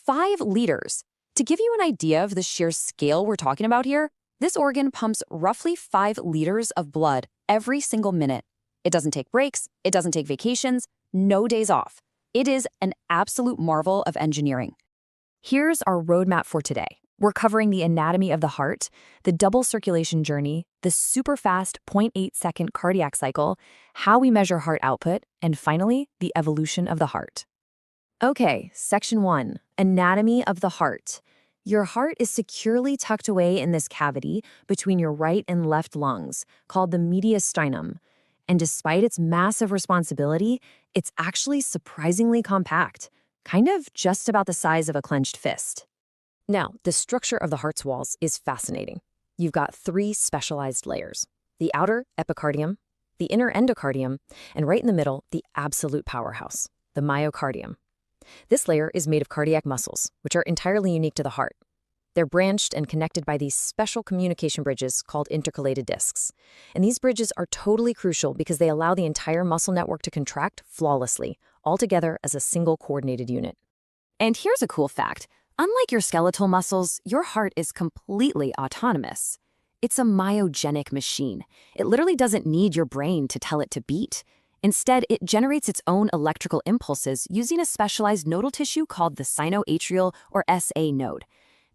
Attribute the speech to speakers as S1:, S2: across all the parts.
S1: 5 liters. To give you an idea of the sheer scale we're talking about here, this organ pumps roughly 5 liters of blood every single minute. It doesn't take breaks, it doesn't take vacations, no days off. It is an absolute marvel of engineering. Here's our roadmap for today. We're covering the anatomy of the heart, the double circulation journey, the super fast 0.8-second cardiac cycle, how we measure heart output, and finally, the evolution of the heart. Okay, section 1, anatomy of the heart. Your heart is securely tucked away in this cavity between your right and left lungs, called the mediastinum. And despite its massive responsibility, it's actually surprisingly compact, kind of just about the size of a clenched fist. Now, the structure of the heart's walls is fascinating. You've got 3 specialized layers: the outer epicardium, the inner endocardium, and right in the middle, the absolute powerhouse, the myocardium. This layer is made of cardiac muscles, which are entirely unique to the heart. They're branched and connected by these special communication bridges called intercalated discs. And these bridges are totally crucial because they allow the entire muscle network to contract flawlessly, all together as a single coordinated unit. And here's a cool fact. Unlike your skeletal muscles, your heart is completely autonomous. It's a myogenic machine. It literally doesn't need your brain to tell it to beat. Instead, it generates its own electrical impulses using a specialized nodal tissue called the sinoatrial or SA node.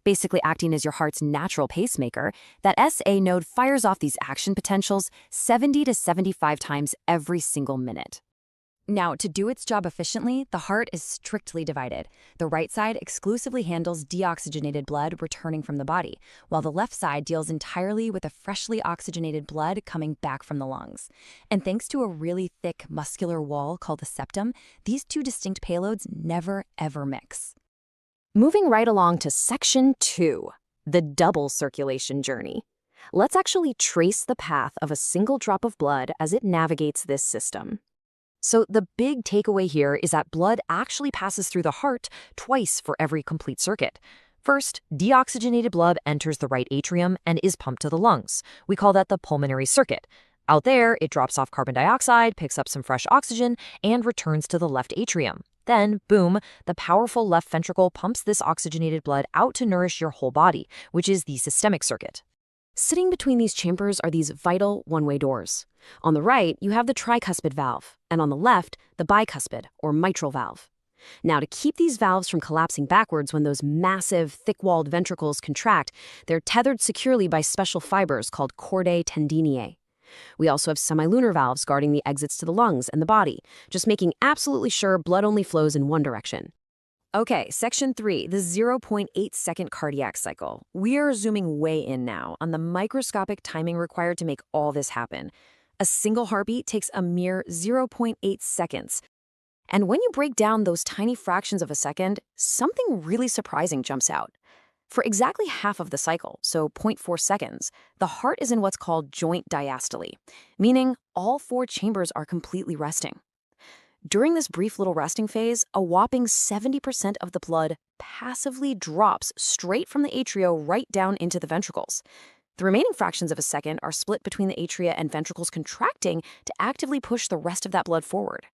S1: Basically acting as your heart's natural pacemaker, that SA node fires off these action potentials 70 to 75 times every single minute. Now, to do its job efficiently, the heart is strictly divided. The right side exclusively handles deoxygenated blood returning from the body, while the left side deals entirely with the freshly oxygenated blood coming back from the lungs. And thanks to a really thick muscular wall called the septum, these 2 distinct payloads never ever mix. Moving right along to section 2, the double circulation journey. Let's actually trace the path of a single drop of blood as it navigates this system. So the big takeaway here is that blood actually passes through the heart twice for every complete circuit. First, deoxygenated blood enters the right atrium and is pumped to the lungs. We call that the pulmonary circuit. Out there, it drops off carbon dioxide, picks up some fresh oxygen, and returns to the left atrium. Then, boom, the powerful left ventricle pumps this oxygenated blood out to nourish your whole body, which is the systemic circuit. Sitting between these chambers are these vital one-way doors. On the right, you have the tricuspid valve, and on the left, the bicuspid, or mitral valve. Now, to keep these valves from collapsing backwards when those massive, thick-walled ventricles contract, they're tethered securely by special fibers called chordae tendineae. We also have semilunar valves guarding the exits to the lungs and the body, just making absolutely sure blood only flows in one direction. Okay, section 3, the 0.8-second cardiac cycle. We're zooming way in now on the microscopic timing required to make all this happen. A single heartbeat takes a mere 0.8 seconds. And when you break down those tiny fractions of a second, something really surprising jumps out. For exactly half of the cycle, so 0.4 seconds, the heart is in what's called joint diastole, meaning all 4 chambers are completely resting. During this brief little resting phase, a whopping 70% of the blood passively drops straight from the atria right down into the ventricles. The remaining fractions of a second are split between the atria and ventricles contracting to actively push the rest of that blood forward.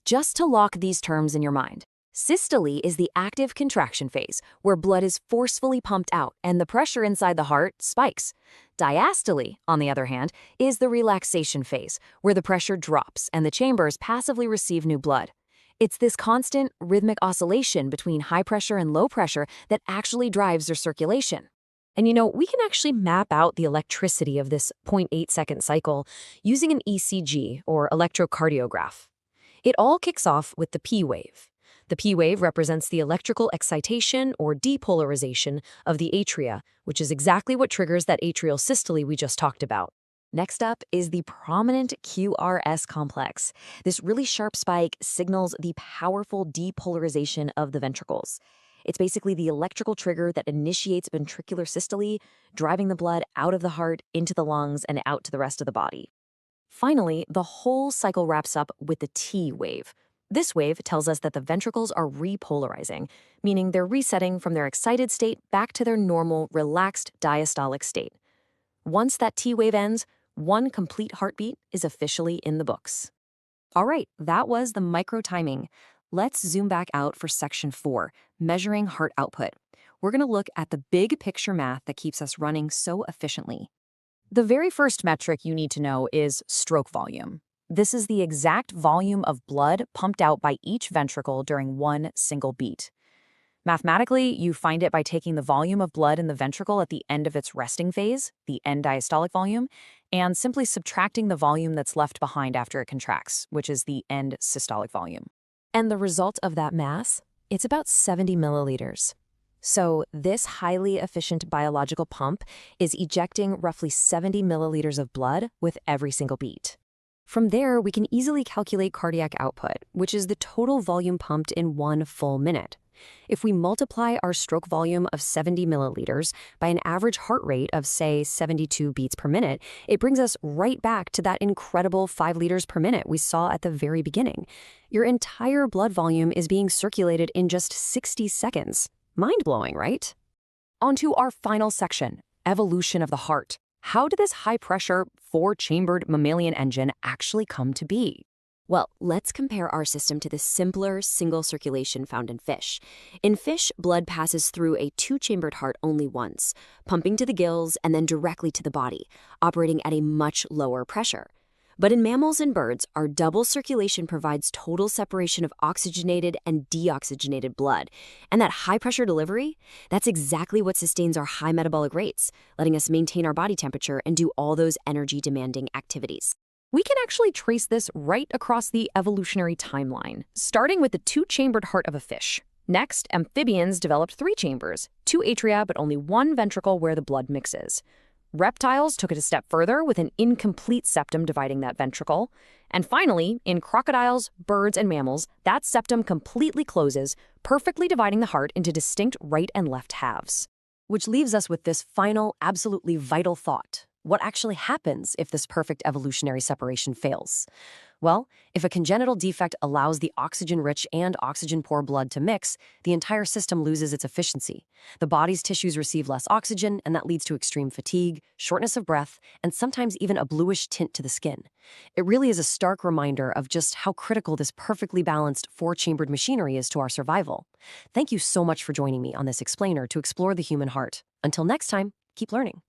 S1: Just to lock these terms in your mind, systole is the active contraction phase, where blood is forcefully pumped out and the pressure inside the heart spikes. Diastole, on the other hand, is the relaxation phase, where the pressure drops and the chambers passively receive new blood. It's this constant, rhythmic oscillation between high pressure and low pressure that actually drives your circulation. And we can actually map out the electricity of this 0.8-second cycle using an ECG, or electrocardiograph. It all kicks off with the P wave. The P wave represents the electrical excitation or depolarization of the atria, which is exactly what triggers that atrial systole we just talked about. Next up is the prominent QRS complex. This really sharp spike signals the powerful depolarization of the ventricles. It's basically the electrical trigger that initiates ventricular systole, driving the blood out of the heart into the lungs and out to the rest of the body. Finally, the whole cycle wraps up with the T wave. This wave tells us that the ventricles are repolarizing, meaning they're resetting from their excited state back to their normal, relaxed diastolic state. Once that T wave ends, one complete heartbeat is officially in the books. All right, that was the micro timing. Let's zoom back out for section 4, measuring heart output. We're going to look at the big picture math that keeps us running so efficiently. The very first metric you need to know is stroke volume. This is the exact volume of blood pumped out by each ventricle during one single beat. Mathematically, you find it by taking the volume of blood in the ventricle at the end of its resting phase, the end diastolic volume, and simply subtracting the volume that's left behind after it contracts, which is the end systolic volume. And the result of that mass? It's about 70 milliliters. So this highly efficient biological pump is ejecting roughly 70 milliliters of blood with every single beat. From there, we can easily calculate cardiac output, which is the total volume pumped in one full minute. If we multiply our stroke volume of 70 milliliters by an average heart rate of, say, 72 beats per minute, it brings us right back to that incredible 5 liters per minute we saw at the very beginning. Your entire blood volume is being circulated in just 60 seconds. Mind-blowing, right? On to our final section, evolution of the heart. How did this high-pressure, 4-chambered mammalian engine actually come to be? Well, let's compare our system to the simpler single circulation found in fish. In fish, blood passes through a 2-chambered heart only once, pumping to the gills and then directly to the body, operating at a much lower pressure. But in mammals and birds, our double circulation provides total separation of oxygenated and deoxygenated blood. And that high-pressure delivery, that's exactly what sustains our high metabolic rates, letting us maintain our body temperature and do all those energy-demanding activities. We can actually trace this right across the evolutionary timeline, starting with the 2-chambered heart of a fish. Next, amphibians developed 3 chambers, 2 atria but only 1 ventricle where the blood mixes. Reptiles took it a step further with an incomplete septum dividing that ventricle. And finally, in crocodiles, birds, and mammals, that septum completely closes, perfectly dividing the heart into distinct right and left halves. Which leaves us with this final, absolutely vital thought. What actually happens if this perfect evolutionary separation fails? Well, if a congenital defect allows the oxygen-rich and oxygen-poor blood to mix, the entire system loses its efficiency. The body's tissues receive less oxygen, and that leads to extreme fatigue, shortness of breath, and sometimes even a bluish tint to the skin. It really is a stark reminder of just how critical this perfectly balanced 4-chambered machinery is to our survival. Thank you so much for joining me on this explainer to explore the human heart. Until next time, keep learning.